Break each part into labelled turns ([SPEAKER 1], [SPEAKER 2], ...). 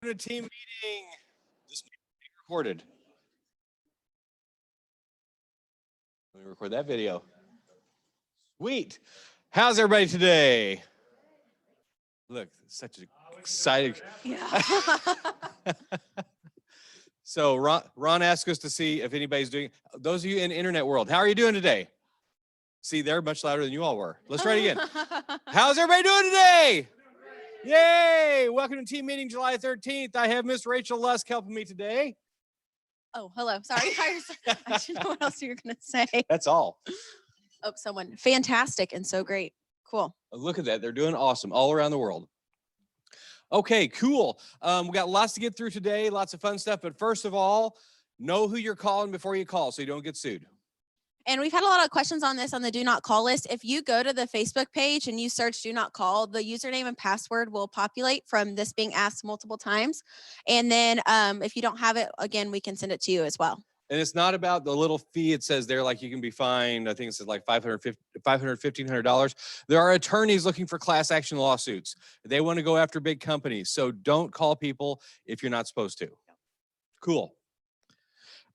[SPEAKER 1] A team meeting. This meeting is being recorded. Let me record that video. Sweet. How's everybody today? Look, such an exciting.
[SPEAKER 2] Yeah.
[SPEAKER 1] So Ron asked us to see if anybody's doing. Those of you in the internet world, how are you doing today? See, they're much louder than you all were. Let's try it again. How's everybody doing today? Yay! Welcome to team meeting July 13th. I have Miss Rachel Lusk helping me today.
[SPEAKER 2] Oh, hello. Sorry. I didn't know what else you were going to say.
[SPEAKER 1] That's all.
[SPEAKER 2] Oh, someone fantastic and so great. Cool.
[SPEAKER 1] Look at that. They're doing awesome all around the world. Okay, cool. We got lots to get through today, lots of fun stuff. But first of all, know who you're calling before you call so you don't get sued.
[SPEAKER 2] And we've had a lot of questions on this on the do not call list. If you go to the Facebook page and you search do not call, the username and password will populate from this being asked multiple times. And then if you don't have it, again, we can send it to you as well.
[SPEAKER 1] And it's not about the little fee. It says there, like you can be fined. I think it says like $1,500. There are attorneys looking for class action lawsuits. They want to go after big companies. So don't call people if you're not supposed to. Cool.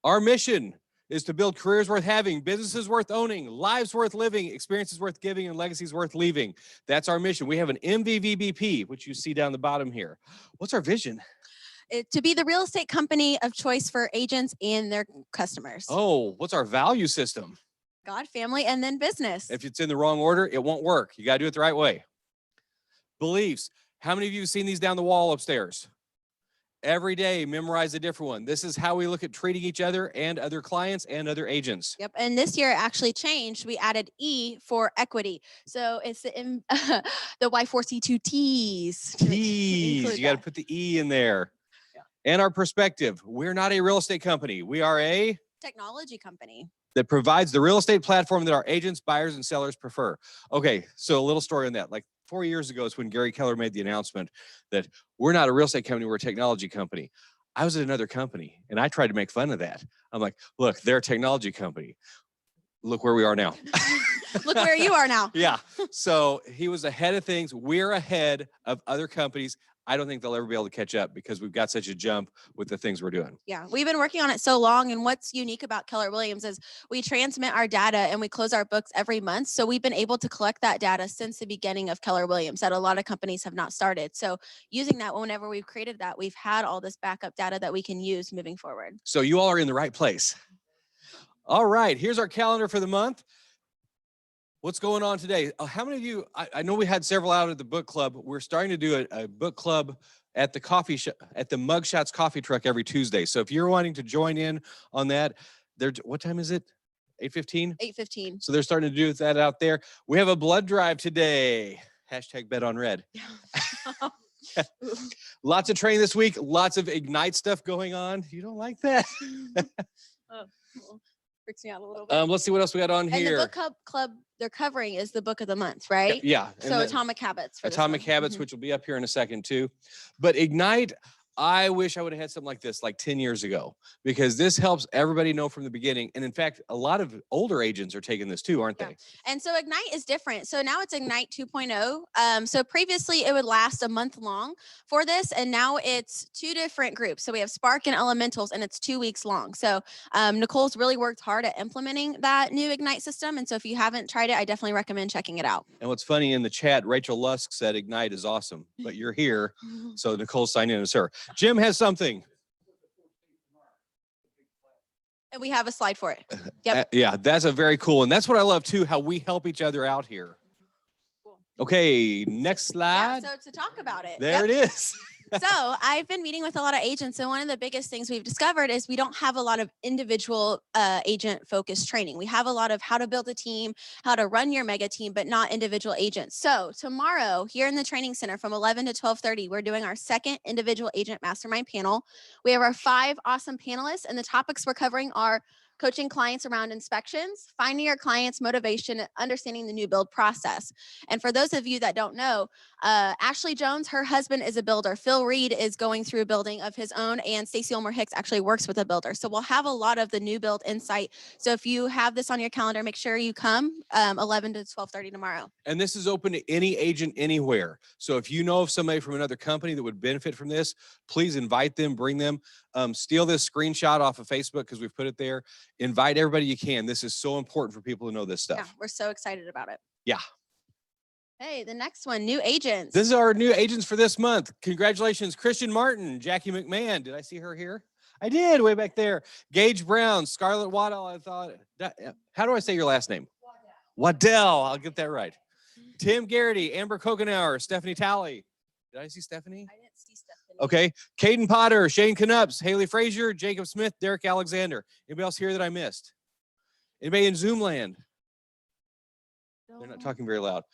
[SPEAKER 1] Our mission is to build careers worth having, businesses worth owning, lives worth living, experiences worth giving, and legacies worth leaving. That's our mission. We have an MVVBP, which you see down the bottom here. What's our vision?
[SPEAKER 2] To be the real estate company of choice for agents and their customers.
[SPEAKER 1] Oh, what's our value system?
[SPEAKER 2] God, family, and then business.
[SPEAKER 1] If it's in the wrong order, it won't work. You got to do it the right way. Beliefs. How many of you have seen these down the wall upstairs? Every day, memorize a different one. This is how we look at treating each other and other clients and other agents.
[SPEAKER 2] Yep. And this year it actually changed. We added E for equity. So it's the Y4C2 T's.
[SPEAKER 1] T's. You got to put the E in there. Yeah. And our perspective. We're not a real estate company. We are a
[SPEAKER 2] technology company
[SPEAKER 1] that provides the real estate platform that our agents, buyers, and sellers prefer. Okay. So a little story on that. Like 4 years ago is when Gary Keller made the announcement that we're not a real estate company, we're a technology company. I was at another company and I tried to make fun of that. I'm like, look, they're a technology company. Look where we are now.
[SPEAKER 2] Look where you are now.
[SPEAKER 1] Yeah. So he was ahead of things. We're ahead of other companies. I don't think they'll ever be able to catch up because we've got such a jump with the things we're doing.
[SPEAKER 2] Yeah, we've been working on it so long. And what's unique about Keller Williams is we transmit our data and we close our books every month. So we've been able to collect that data since the beginning of Keller Williams that a lot of companies have not started. So using that, whenever we've created that, we've had all this backup data that we can use moving forward.
[SPEAKER 1] So you all are in the right place. All right, here's our calendar for the month. What's going on today? How many of you, I know we had several out at the book club. We're starting to do a book club at the coffee shop, at the Mugshots coffee truck every Tuesday. So if you're wanting to join in on that, what time is it? 8:15?
[SPEAKER 2] 8:15.
[SPEAKER 1] So they're starting to do that out there. We have a blood drive today. Hashtag bet on red. Lots of training this week. Lots of Ignite stuff going on. You don't like that?
[SPEAKER 2] Oh, cool. Freaks me out a little bit.
[SPEAKER 1] Let's see what else we got on here.
[SPEAKER 2] And the book club they're covering is the book of the month, right?
[SPEAKER 1] Yeah.
[SPEAKER 2] So Atomic Habits.
[SPEAKER 1] Atomic Habits, which will be up here in a second too. But Ignite, I wish I would have had something like this like 10 years ago, because this helps everybody know from the beginning. And in fact, a lot of older agents are taking this too, aren't they?
[SPEAKER 2] And so Ignite is different. So now it's Ignite 2.0. So previously it would last a month long for this. And now it's 2 different groups. So we have Spark and Elementals, and it's 2 weeks long. So Nicole's really worked hard at implementing that new Ignite system. And so if you haven't tried it, I definitely recommend checking it out.
[SPEAKER 1] And what's funny, in the chat, Rachel Lusk said Ignite is awesome, but you're here. So Nicole signed in as her. Jim has something.
[SPEAKER 2] And we have a slide for it. Yep.
[SPEAKER 1] Yeah, that's a very cool. And that's what I love too, how we help each other out here. Cool. Okay, next slide.
[SPEAKER 2] Yeah, so to talk about it.
[SPEAKER 1] There it is.
[SPEAKER 2] So I've been meeting with a lot of agents, and one of the biggest things we've discovered is we don't have a lot of individual agent focused training. We have a lot of how to build a team, how to run your mega team, but not individual agents. So tomorrow here in the training center from 11 to 12:30, we're doing our second individual agent mastermind panel. We have our 5 awesome panelists, and the topics we're covering are coaching clients around inspections, finding your clients' motivation, and understanding the new build process. And for those of you that don't know, Ashley Jones, her husband is a builder. Phil Reed is going through a building of his own, and Stacey Ulmer Hicks actually works with a builder. So we'll have a lot of the new build insight. So if you have this on your calendar, make sure you come 11 to 12:30 tomorrow.
[SPEAKER 1] And this is open to any agent anywhere. So if you know of somebody from another company that would benefit from this, please invite them, bring them. Steal this screenshot off of Facebook because we've put it there. Invite everybody you can. This is so important for people to know this stuff.
[SPEAKER 2] Yeah, we're so excited about it.
[SPEAKER 1] Yeah.
[SPEAKER 2] Hey, the next one, new agents.
[SPEAKER 1] This is our new agents for this month. Congratulations, Christian Martin, Jackie McMahon. Did I see her here? I did, way back there. Gage Brown, Scarlett Waddell. I thought, how do I say your last name? Waddell. I'll get that right. Tim Garrity, Amber Kokenauer, Stephanie Talley. Did I see Stephanie?
[SPEAKER 2] I didn't see Stephanie.
[SPEAKER 1] Okay. Caden Potter, Shane Knups, Haley Frazier, Jacob Smith, Derek Alexander. Anybody else here that I missed? Anybody in Zoom land? They're not talking very loud.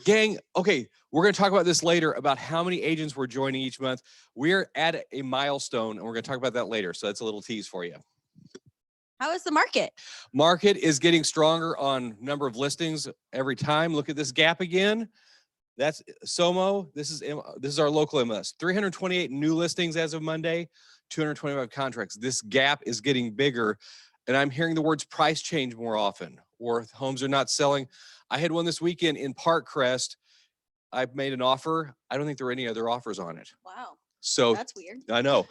[SPEAKER 1] Gang, okay, we're going to talk about this later, about how many agents we're joining each month. We're at a milestone, and we're going to talk about that later. So that's a little tease for you.
[SPEAKER 2] How is the market?
[SPEAKER 1] Market is getting stronger on number of listings every time. Look at this gap again. That's SOMO. This is our local MLS. 328 new listings as of Monday, 225 contracts. This gap is getting bigger. And I'm hearing the words price change more often, or homes are not selling. I had one this weekend in Parkcrest. I made an offer. I don't think there were any other offers on it.
[SPEAKER 2] Wow.
[SPEAKER 1] So
[SPEAKER 2] That's weird.
[SPEAKER 1] I know.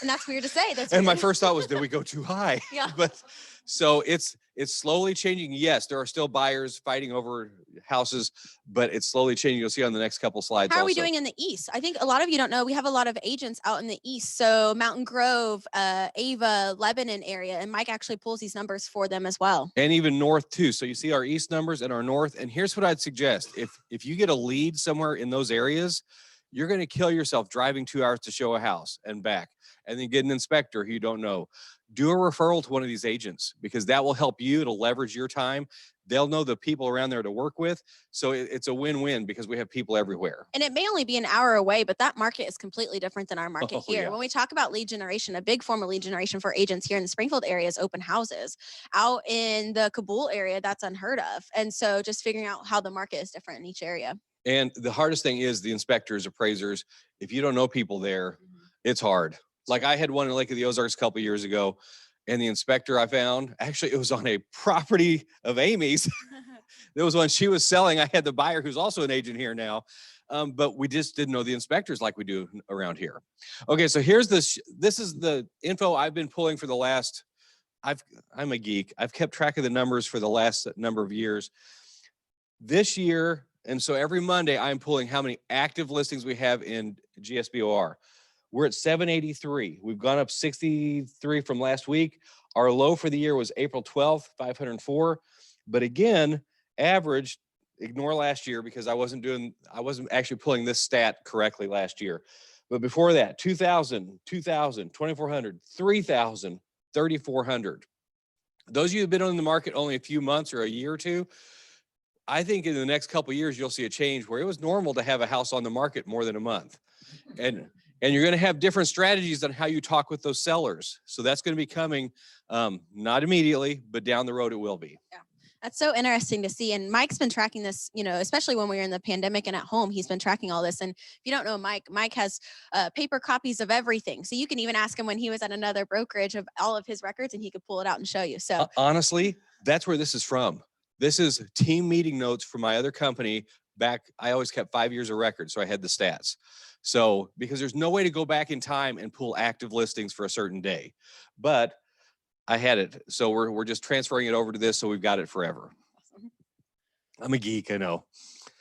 [SPEAKER 2] And that's weird to say. That's
[SPEAKER 1] And my
[SPEAKER 2] weird.
[SPEAKER 1] first thought was, did we go too high?
[SPEAKER 2] Yeah.
[SPEAKER 1] But so it's slowly changing. Yes, there are still buyers fighting over houses, but it's slowly changing. You'll see on the next couple slides.
[SPEAKER 2] How are we
[SPEAKER 1] also.
[SPEAKER 2] doing in the East? I think a lot of you don't know, we have a lot of agents out in the East. So Mountain Grove, Ava, Lebanon area, and Mike actually pulls these numbers for them as well.
[SPEAKER 1] And even north too. So you see our east numbers and our north. And here's what I'd suggest. If you get a lead somewhere in those areas, you're going to kill yourself driving 2 hours to show a house and back, and then get an inspector who you don't know. Do a referral to one of these agents, because that will help you. It'll leverage your time. They'll know the people around there to work with. So it's a win-win because we have people everywhere.
[SPEAKER 2] And it may only be an hour away, but that market is completely different than our market here.
[SPEAKER 1] Yeah.
[SPEAKER 2] When we talk about lead generation, a big form of lead generation for agents here in the Springfield area is open houses. Out in the Kabul area, that's unheard of. And so just figuring out how the market is different in each area.
[SPEAKER 1] And the hardest thing is the inspectors, appraisers. If you don't know people there, it's hard. Like I had one in Lake of the Ozarks a couple of years ago, and the inspector I found, actually it was on a property of Amy's. There was one she was selling. I had the buyer who's also an agent here now, but we just didn't know the inspectors like we do around here. Okay, so here's this. This is the info I've been pulling for the last, I'm a geek. I've kept track of the numbers for the last number of years. This year, and so every Monday I'm pulling how many active listings we have in GSBR. We're at 783. We've gone up 63 from last week. Our low for the year was April 12th, 504. But again, average, ignore last year because I wasn't actually pulling this stat correctly last year. But before that, 2,000, 2,000, 2,400, 3,000, 3,400. Those of you who've been on the market only a few months or a year or two, I think in the next couple of years, you'll see a change where it was normal to have a house on the market more than a month. And you're going to have different strategies on how you talk with those sellers. So that's going to be coming, not immediately, but down the road it will be.
[SPEAKER 2] Yeah. That's so interesting to see. And Mike's been tracking this, especially when we were in the pandemic and at home, he's been tracking all this. And if you don't know Mike has paper copies of everything. So you can even ask him when he was at another brokerage of all of his records and he could pull it out and show you. So
[SPEAKER 1] honestly, that's where this is from. This is team meeting notes from my other company back. I always kept 5 years of records, so I had the stats. So because there's no way to go back in time and pull active listings for a certain day, but I had it. So we're just transferring it over to this. So we've got it forever.
[SPEAKER 2] Awesome.
[SPEAKER 1] I'm a geek, I know.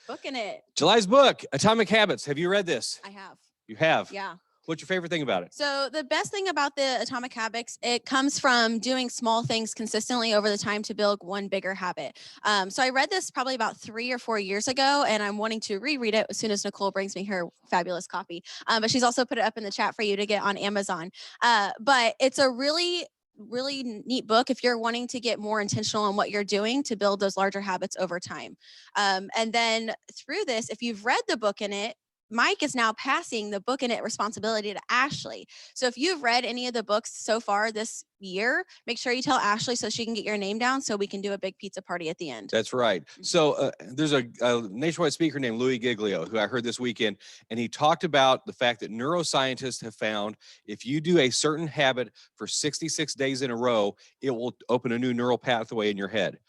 [SPEAKER 2] Booking it.
[SPEAKER 1] July's book, Atomic Habits. Have you read this?
[SPEAKER 2] I have.
[SPEAKER 1] You have?
[SPEAKER 2] Yeah.
[SPEAKER 1] What's your favorite thing about it?
[SPEAKER 2] So the best thing about the Atomic Habits, it comes from doing small things consistently over the time to build one bigger habit. So I read this probably about 3 or 4 years ago, and I'm wanting to reread it as soon as Nicole brings me her fabulous copy. But she's also put it up in the chat for you to get on Amazon. But it's a really neat book if you're wanting to get more intentional on what you're doing to build those larger habits over time. And then through this, if you've read the book in it, Mike is now passing the book and it responsibility to Ashley. So if you've read any of the books so far this year, make sure you tell Ashley so she can get your name down so we can do a big pizza party at the end.
[SPEAKER 1] That's right. So there's a nationwide speaker named Louis Giglio who I heard this weekend, and he talked about the fact that neuroscientists have found if you do a certain habit for 66 days in a row, it will open a new neural pathway in your head.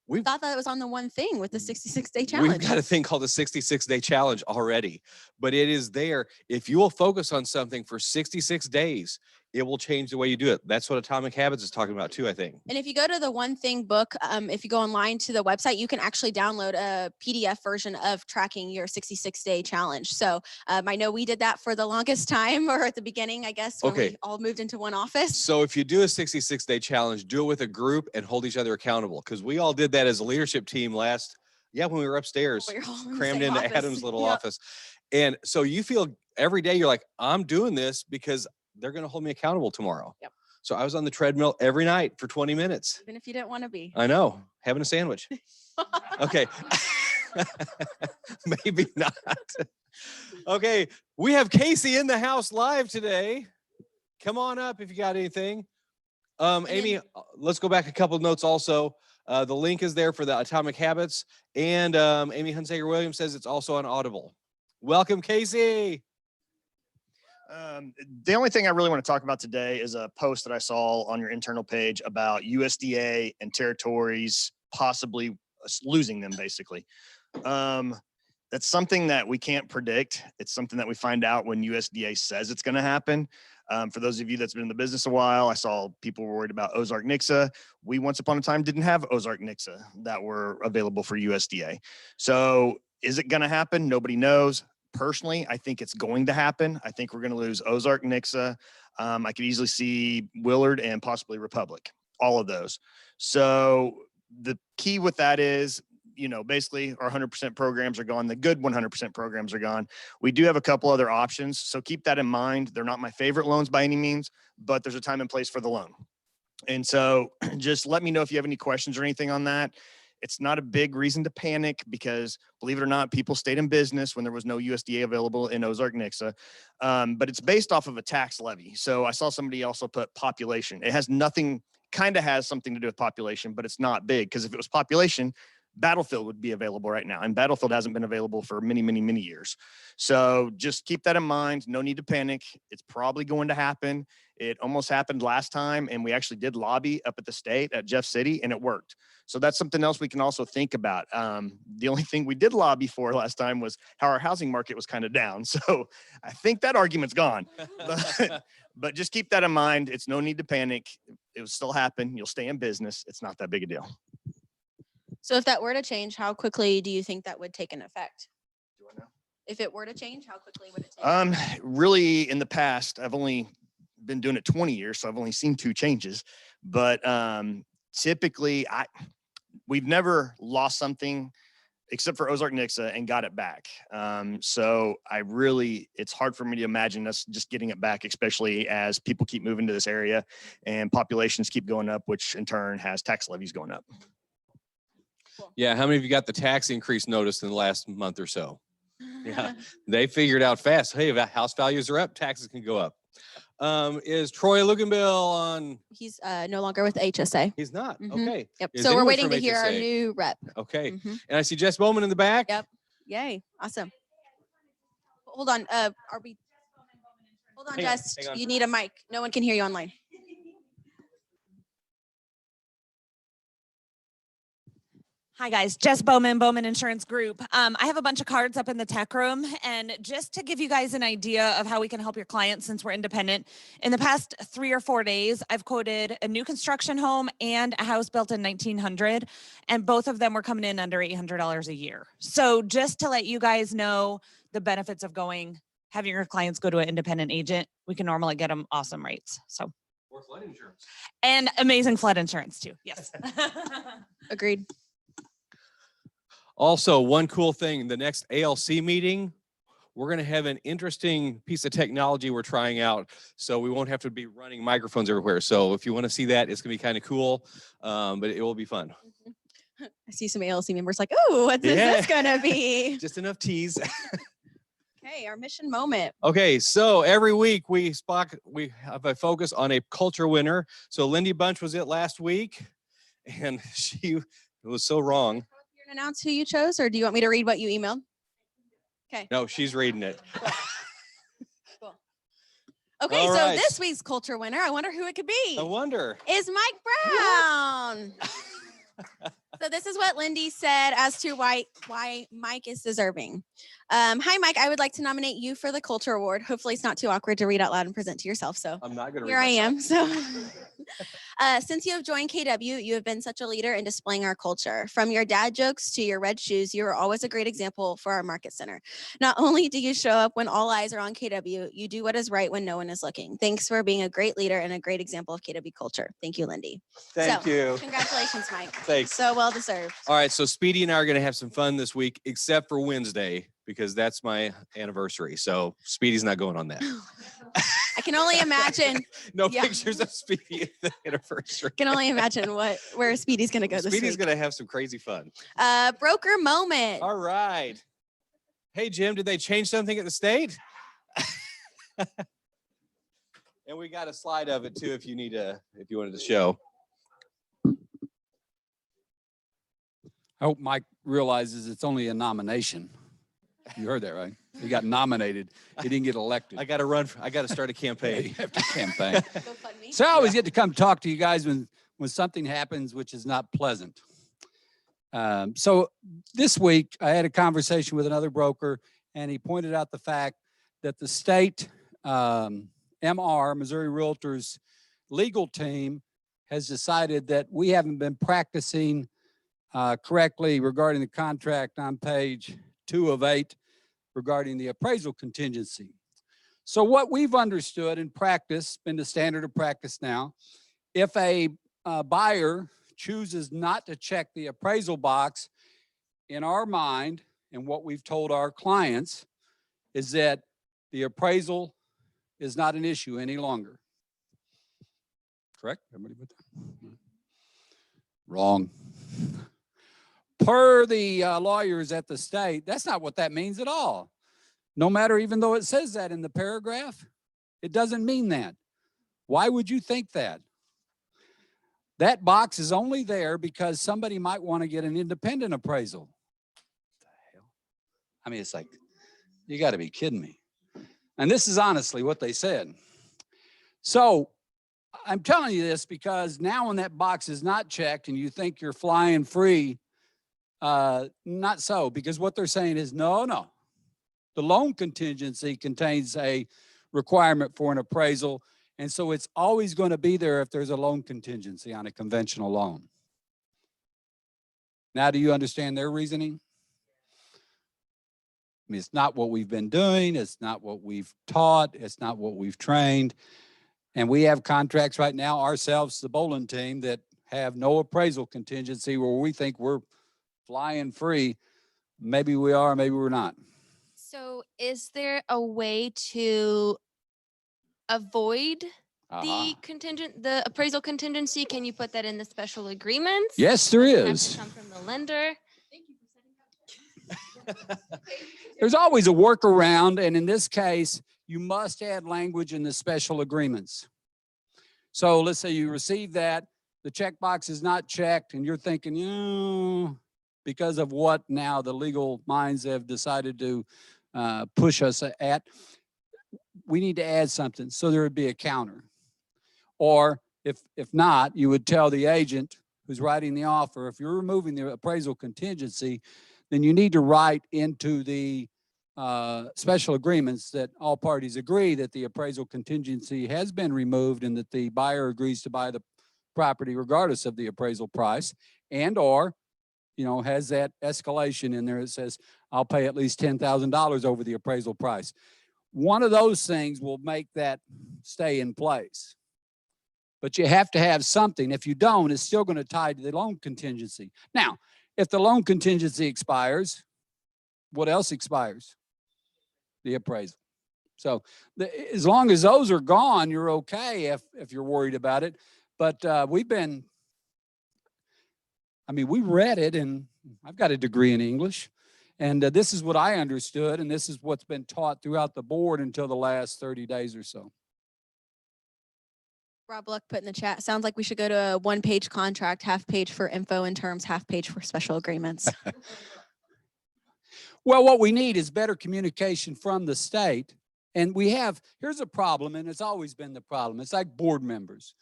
[SPEAKER 2] We thought that was on the one thing with the 66-day challenge.
[SPEAKER 1] We've got a thing called the 66-day challenge already, but it is there. If you will focus on something for 66 days, it will change the way you do it. That's what Atomic Habits is talking about too, I think.
[SPEAKER 2] And if you go to the One Thing book, if you go online to the website, you can actually download a PDF version of tracking your 66-day challenge. So I know we did that for the longest time, or at the beginning, I guess, when we all moved into one office.
[SPEAKER 1] So if you do a 66-day challenge, do it with a group and hold each other accountable, because we all did that as a leadership team when we were upstairs, crammed into Adam's little office. And so you feel every day, you're like, I'm doing this because they're going to hold me accountable tomorrow.
[SPEAKER 2] Yep.
[SPEAKER 1] So I was on the treadmill every night for 20 minutes.
[SPEAKER 2] Even if you didn't want to be.
[SPEAKER 1] I know, having a sandwich. Okay. Maybe not. Okay. We have Casey in the house live today. Come on up if you got anything. Amy, let's go back a couple of notes also. The link is there for the Atomic Habits, and Amy Hunsaker-Williams says it's also on Audible. Welcome, Casey.
[SPEAKER 3] The only thing I really want to talk about today is a post that I saw on your internal page about USDA and territories possibly losing them, basically. That's something that we can't predict. It's something that we find out when USDA says it's going to happen. For those of you that's been in the business a while, I saw people were worried about Ozark Nixa. We once upon a time didn't have Ozark Nixa that were available for USDA. So is it going to happen? Nobody knows. Personally, I think it's going to happen. I think we're going to lose Ozark Nixa. I could easily see Willard and possibly Republic, all of those. So the key with that is, basically our 100% programs are gone. The good 100% programs are gone. We do have a couple other options. So keep that in mind. They're not my favorite loans by any means, but there's a time and place for the loan. And so just let me know if you have any questions or anything on that. It's not a big reason to panic because, believe it or not, people stayed in business when there was no USDA available in Ozark Nixa. But it's based off of a tax levy. So I saw somebody also put population. It has nothing, kind of has something to do with population, but it's not big, because if it was population, Battlefield would be available right now. And Battlefield hasn't been available for many, many, many years. So just keep that in mind. No need to panic. It's probably going to happen. It almost happened last time, and we actually did lobby up at the state at Jeff City, and it worked. So that's something else we can also think about. The only thing we did lobby for last time was how our housing market was kind of down. So I think that argument's gone. But just keep that in mind. It's no need to panic. It will still happen. You'll stay in business. It's not that big a deal.
[SPEAKER 2] So if that were to change, how quickly do you think that would take an effect?
[SPEAKER 3] Do I know?
[SPEAKER 2] If it were to change, how quickly would it take?
[SPEAKER 3] Really, in the past, I've only been doing it 20 years, so I've only seen 2 changes. But typically, we've never lost something except for Ozark Nixa and got it back. So it's hard for me to imagine us just getting it back, especially as people keep moving to this area and populations keep going up, which in turn has tax levies going up.
[SPEAKER 1] Yeah, how many of you got the tax increase notice in the last month or so? Yeah, they figured out fast. Hey, if house values are up, taxes can go up. Is Troy Luganbill on?
[SPEAKER 2] He's no longer with HSA.
[SPEAKER 1] He's not.
[SPEAKER 2] Mhm.
[SPEAKER 1] Okay.
[SPEAKER 2] Yep.
[SPEAKER 1] Is
[SPEAKER 2] So we're
[SPEAKER 1] anyone
[SPEAKER 2] waiting
[SPEAKER 1] from
[SPEAKER 2] to hear our
[SPEAKER 1] HSA?
[SPEAKER 2] new rep.
[SPEAKER 1] Okay.
[SPEAKER 2] Mhm.
[SPEAKER 1] And I see Jess Bowman in the back.
[SPEAKER 2] Yep. Yay. Awesome. Hold on. Hold on,
[SPEAKER 1] Hang on,
[SPEAKER 2] Jess.
[SPEAKER 1] hang on.
[SPEAKER 2] You need a mic. No one can hear you online.
[SPEAKER 4] Hi guys, Jess Bowman, Bowman Insurance Group. I have a bunch of cards up in the tech room, and just to give you guys an idea of how we can help your clients since we're independent, in the past 3 or 4 days, I've quoted a new construction home and a house built in 1900, and both of them were coming in under $800 a year. So just to let you guys know the benefits of having your clients go to an independent agent, we can normally get them awesome rates. So.
[SPEAKER 1] Or flood insurance.
[SPEAKER 4] And amazing flood insurance too. Yes.
[SPEAKER 2] Agreed.
[SPEAKER 1] Also, one cool thing, the next ALC meeting, we're going to have an interesting piece of technology we're trying out. So we won't have to be running microphones everywhere. So if you want to see that, it's going to be kind of cool, but it will be fun.
[SPEAKER 2] I see some ALC members like, oh, what is this going to be?
[SPEAKER 1] Just enough tease.
[SPEAKER 2] Okay, our mission moment.
[SPEAKER 1] Okay, so every week we have a focus on a culture winner. So Lindy Bunch was it last week, and she was so wrong.
[SPEAKER 2] You want to announce who you chose, or do you want me to read what you emailed? Okay.
[SPEAKER 1] No, she's reading it.
[SPEAKER 2] Cool. Okay,
[SPEAKER 1] All
[SPEAKER 2] so
[SPEAKER 1] right.
[SPEAKER 2] this week's culture winner, I wonder who it could be.
[SPEAKER 1] I wonder.
[SPEAKER 2] Is Mike Brown. So this is what Lindy said as to why Mike is deserving. Hi, Mike. I would like to nominate you for the Culture Award. Hopefully it's not too awkward to read out loud and present to yourself. So
[SPEAKER 1] I'm not going to
[SPEAKER 2] here I am. So since you have joined KW, you have been such a leader in displaying our culture. From your dad jokes to your red shoes, you are always a great example for our market center. Not only do you show up when all eyes are on KW, you do what is right when no one is looking. Thanks for being a great leader and a great example of KW culture. Thank you, Lindy.
[SPEAKER 1] Thank you.
[SPEAKER 2] Congratulations, Mike.
[SPEAKER 1] Thanks.
[SPEAKER 2] So well deserved.
[SPEAKER 1] All right, so Speedy and I are going to have some fun this week, except for Wednesday, because that's my anniversary. So Speedy's not going on that.
[SPEAKER 2] I can only imagine.
[SPEAKER 1] No
[SPEAKER 2] Yeah.
[SPEAKER 1] pictures of Speedy at the anniversary.
[SPEAKER 2] Can only imagine where Speedy's going to go this
[SPEAKER 1] Speedy's
[SPEAKER 2] week.
[SPEAKER 1] going to have some crazy fun.
[SPEAKER 2] Broker moment.
[SPEAKER 1] All right. Hey, Jim, did they change something at the state? And we got a slide of it too if you wanted to show.
[SPEAKER 5] I hope Mike realizes it's only a nomination. You heard that, right? He got nominated. He didn't get elected.
[SPEAKER 1] I got to start a
[SPEAKER 5] Yeah,
[SPEAKER 1] campaign.
[SPEAKER 5] you have to campaign.
[SPEAKER 2] GoFundMe.
[SPEAKER 5] So I always get to come talk to you guys when something happens which is not pleasant. So this week I had a conversation with another broker, and he pointed out the fact that the state MR, Missouri Realtors legal team, has decided that we haven't been practicing correctly regarding the contract on page 2 of 8 regarding the appraisal contingency. So what we've understood in practice, been the standard of practice now, if a buyer chooses not to check the appraisal box, in our mind, and what we've told our clients, is that the appraisal is not an issue any longer. Correct? Everybody with that? Wrong. Per the lawyers at the state, that's not what that means at all. No matter, even though it says that in the paragraph, it doesn't mean that. Why would you think that? That box is only there because somebody might want to get an independent appraisal. What the hell? I mean, it's like, you got to be kidding me. And this is honestly what they said. So I'm telling you this because now when that box is not checked and you think you're flying free, not so, because what they're saying is no. The loan contingency contains a requirement for an appraisal, and so it's always going to be there if there's a loan contingency on a conventional loan. Now, do you understand their reasoning? I mean, it's not what we've been doing. It's not what we've taught. It's not what we've trained. And we have contracts right now ourselves, the bowling team, that have no appraisal contingency where we think we're flying free. Maybe we are, maybe we're not.
[SPEAKER 6] So is there a way to avoid the appraisal contingency? Can you put that in the special agreements?
[SPEAKER 5] Yes, there
[SPEAKER 6] Does it have
[SPEAKER 5] is.
[SPEAKER 6] to come from the lender?
[SPEAKER 5] There's always a workaround, and in this case, you must add language in the special agreements. So let's say you receive that, the checkbox is not checked, and you're thinking, because of what now the legal minds have decided to push us at, we need to add something, so there would be a counter. Or if not, you would tell the agent who's writing the offer, if you're removing the appraisal contingency, then you need to write into the special agreements that all parties agree that the appraisal contingency has been removed and that the buyer agrees to buy the property regardless of the appraisal price, and or has that escalation in there. It says, I'll pay at least $10,000 over the appraisal price. One of those things will make that stay in place. But you have to have something. If you don't, it's still going to tie to the loan contingency. Now, if the loan contingency expires, what else expires? The appraisal. So as long as those are gone, you're okay if you're worried about it. But we read it, and I've got a degree in English, And this is what I understood, and this is what's been taught throughout the board until the last 30 days or so.
[SPEAKER 2] Rob Luck put in the chat, sounds like we should go to a one-page contract, half page for info and terms, half page for special agreements.
[SPEAKER 5] Well, what we need is better communication from the state. And here's a problem, and it's always been the problem. It's like board members.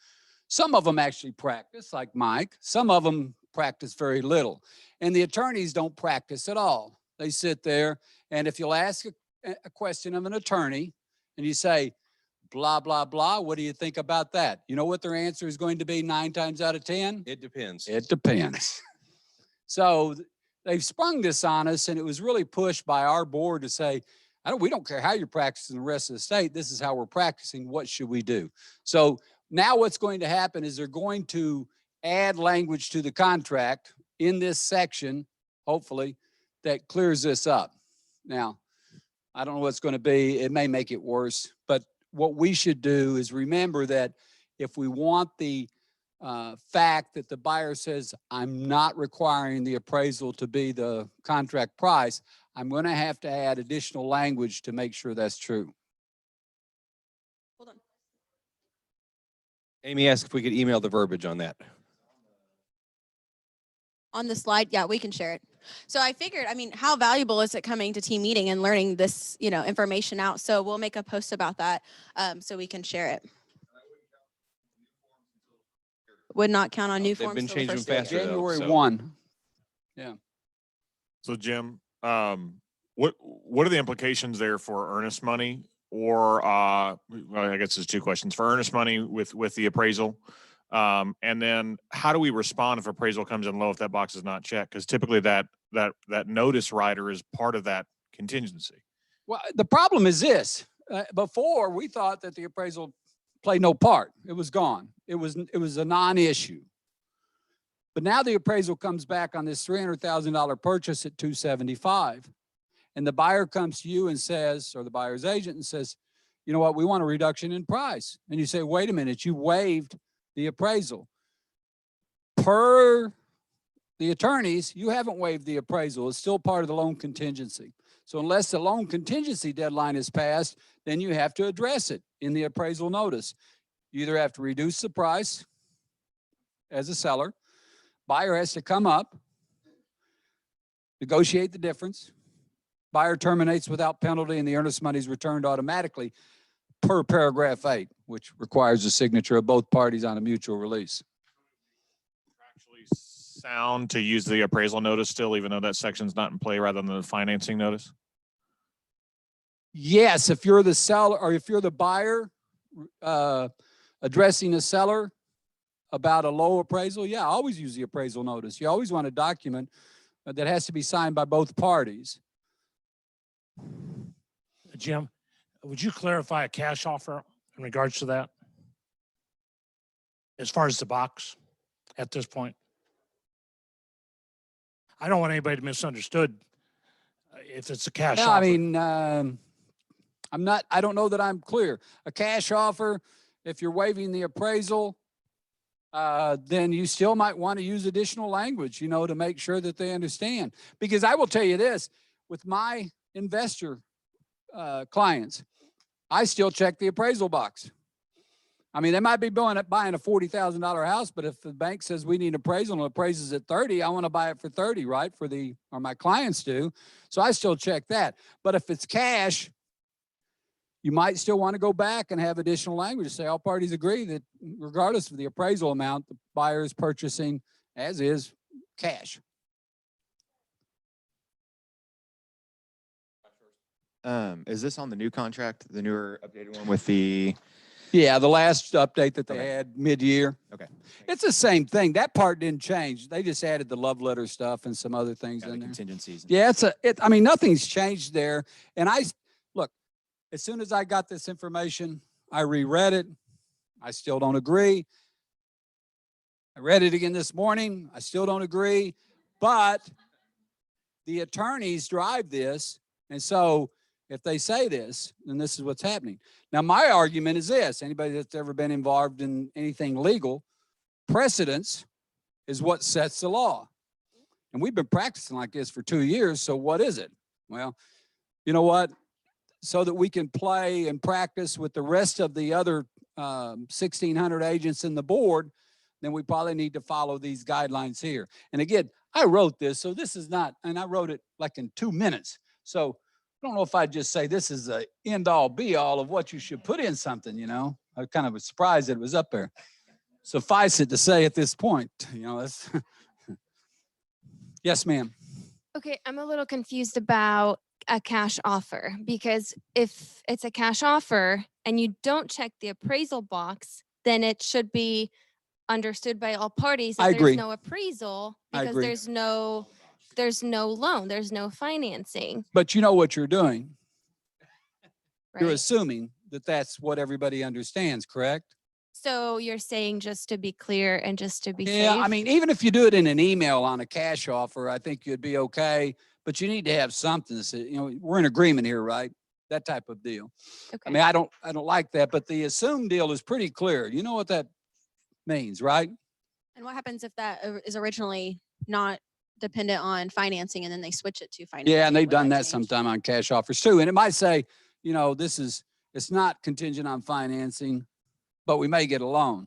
[SPEAKER 5] Some of them actually practice, like Mike. Some of them practice very little. And the attorneys don't practice at all. They sit there, and if you'll ask a question of an attorney, and you say, blah, blah, blah, what do you think about that? You know what their answer is going to be 9 times out of 10?
[SPEAKER 1] It depends.
[SPEAKER 5] It depends. So they've sprung this on us, and it was really pushed by our board to say, we don't care how you're practicing the rest of the state. This is how we're practicing. What should we do? So now what's going to happen is they're going to add language to the contract in this section, hopefully, that clears this up. Now, I don't know what's going to be. It may make it worse, but what we should do is remember that if we want the fact that the buyer says, I'm not requiring the appraisal to be the contract price, I'm going to have to add additional language to make sure that's true.
[SPEAKER 2] Hold on.
[SPEAKER 1] Amy asked if we could email the verbiage on that.
[SPEAKER 2] On the slide, yeah, we can share it. So I figured, how valuable is it coming to team meeting and learning this, information out? So we'll make a post about that so we can share it. Would not count on new
[SPEAKER 1] They've
[SPEAKER 2] forms.
[SPEAKER 1] been
[SPEAKER 2] till the
[SPEAKER 1] changing
[SPEAKER 2] first of the
[SPEAKER 1] faster,
[SPEAKER 2] year.
[SPEAKER 1] though,
[SPEAKER 5] January
[SPEAKER 1] so-
[SPEAKER 5] 1. Yeah.
[SPEAKER 7] So Jim, what are the implications there for earnest money or well, I guess there's 2 questions for earnest money with the appraisal. And then how do we respond if appraisal comes in low if that box is not checked? Because typically that notice rider is part of that contingency.
[SPEAKER 5] Well, the problem is this. Before, we thought that the appraisal played no part. It was gone. It was a non-issue. But now the appraisal comes back on this $300,000 purchase at $275,000. And the buyer comes to you and says, or the buyer's agent and says, you know what, we want a reduction in price. And you say, wait a minute, you waived the appraisal. Per the attorneys, you haven't waived the appraisal. It's still part of the loan contingency. So unless the loan contingency deadline is passed, then you have to address it in the appraisal notice. You either have to reduce the price as a seller, buyer has to come up, negotiate the difference, buyer terminates without penalty, and the earnest money is returned automatically per paragraph 8, which requires a signature of both parties on a mutual release.
[SPEAKER 7] Actually sound to use the appraisal notice still, even though that section's not in play rather than the financing notice?
[SPEAKER 5] Yes, if you're the seller or if you're the buyer addressing a seller about a low appraisal, yeah, always use the appraisal notice. You always want a document that has to be signed by both parties.
[SPEAKER 8] Jim, would you clarify a cash offer in regards to that? As far as the box at this point? I don't want anybody to misunderstood if it's a cash
[SPEAKER 5] No,
[SPEAKER 8] offer.
[SPEAKER 5] I mean, I don't know that I'm clear. A cash offer, if you're waiving the appraisal, then you still might want to use additional language, to make sure that they understand. Because I will tell you this, with my investor clients, I still check the appraisal box. I mean, they might be buying a $40,000 house, but if the bank says we need appraisal and appraises at 30, I want to buy it for 30, right? Or my clients do. So I still check that. But if it's cash, you might still want to go back and have additional language to say all parties agree that regardless of the appraisal amount, the buyer is purchasing as is cash.
[SPEAKER 9] Is this on the new contract, the newer updated one with the?
[SPEAKER 5] Yeah, the last update that they
[SPEAKER 9] Okay.
[SPEAKER 5] had mid-year.
[SPEAKER 9] Okay.
[SPEAKER 5] It's the same thing. That part didn't change. They just added the love letter stuff and some other things
[SPEAKER 9] Yeah, the
[SPEAKER 5] in there.
[SPEAKER 9] contingencies.
[SPEAKER 5] Yeah, I mean, nothing's changed there. And look, as soon as I got this information, I reread it. I still don't agree. I read it again this morning. I still don't agree. But the attorneys drive this. And so if they say this, then this is what's happening. Now, my argument is this. Anybody that's ever been involved in anything legal, precedence is what sets the law. And we've been practicing like this for 2 years. So what is it? Well, you know what? So that we can play and practice with the rest of the other 1,600 agents in the board, then we probably need to follow these guidelines here. And again, I wrote this, so this is not, and I wrote it like in 2 minutes. So I don't know if I'd just say this is the end all be all of what you should put in something, you know. I kind of was surprised that it was up there. Suffice it to say at this point, you know, that's, yes, ma'am.
[SPEAKER 6] Okay, I'm a little confused about a cash offer, because if it's a cash offer and you don't check the appraisal box, then it should be understood by all parties that
[SPEAKER 5] I agree.
[SPEAKER 6] there's no appraisal
[SPEAKER 5] I
[SPEAKER 6] because
[SPEAKER 5] agree.
[SPEAKER 6] there's no loan, there's no financing,
[SPEAKER 5] But you know what you're doing. You're
[SPEAKER 6] right?
[SPEAKER 5] assuming that that's what everybody understands, correct?
[SPEAKER 6] So you're saying, just to be clear and just to be
[SPEAKER 5] Yeah,
[SPEAKER 6] safe?
[SPEAKER 5] I mean, even if you do it in an email on a cash offer, I think you'd be okay. But you need to have something to say, you know, we're in agreement here, right? That type of deal. I
[SPEAKER 6] Okay.
[SPEAKER 5] mean, I don't like that, but the assumed deal is pretty clear. You know what that means, right?
[SPEAKER 2] And what happens if that is originally not dependent on financing and then they switch it to financing?
[SPEAKER 5] Yeah, and they've
[SPEAKER 2] Would
[SPEAKER 5] done that
[SPEAKER 2] change?
[SPEAKER 5] sometime on cash offers too. And it might say, you know, it's not contingent on financing, but we may get a loan.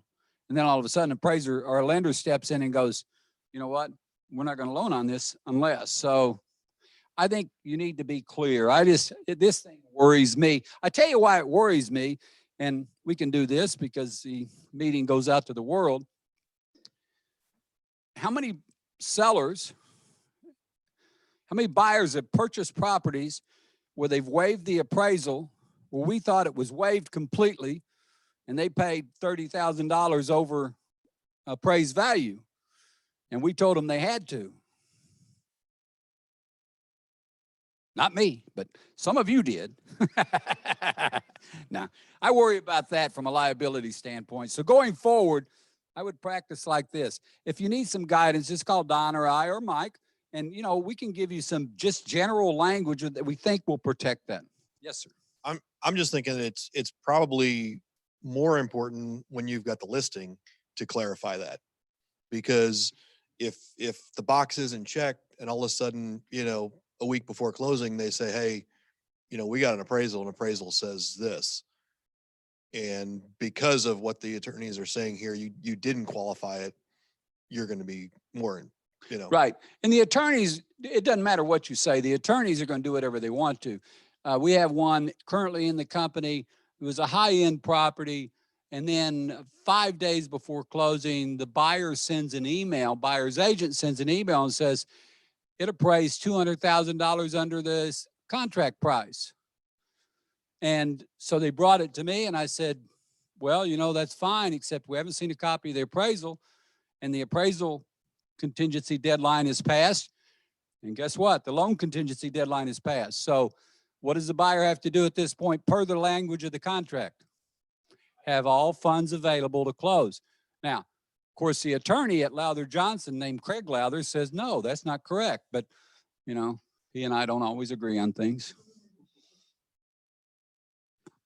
[SPEAKER 5] And then all of a sudden, appraiser or a lender steps in and goes, you know what? We're not going to loan on this unless. So I think you need to be clear. This thing worries me. I tell you why it worries me, and we can do this because the meeting goes out to the world. How many buyers have purchased properties where they've waived the appraisal, where we thought it was waived completely, and they paid $30,000 over appraised value, and we told them they had to? Not me, but some of you did. Now, I worry about that from a liability standpoint. So going forward, I would practice like this. If you need some guidance, just call Don or I or Mike, and you know, we can give you some just general language that we think will protect that. Yes, sir.
[SPEAKER 10] I'm just thinking it's probably more important when you've got the listing to clarify that, because if the box isn't checked and all of a sudden, you know, a week before closing, they say, hey, you know, we got an appraisal and appraisal says this. And because of what the attorneys are saying here, you didn't qualify it, you're going to be more, you know.
[SPEAKER 5] Right. And the attorneys, it doesn't matter what you say, the attorneys are going to do whatever they want to. We have one currently in the company. It was a high-end property. And then 5 days before closing, the buyer sends an email, buyer's agent sends an email and says, it appraised $200,000 under this contract price. And so they brought it to me and I said, well, you know, that's fine, except we haven't seen a copy of the appraisal, and the appraisal contingency deadline is passed. And guess what? The loan contingency deadline is passed. So what does the buyer have to do at this point per the language of the contract? Have all funds available to close. Now, of course, the attorney at Lowther Johnson named Craig Lowther says, no, that's not correct. But, you know, he and I don't always agree on things.